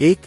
1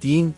3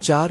4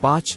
5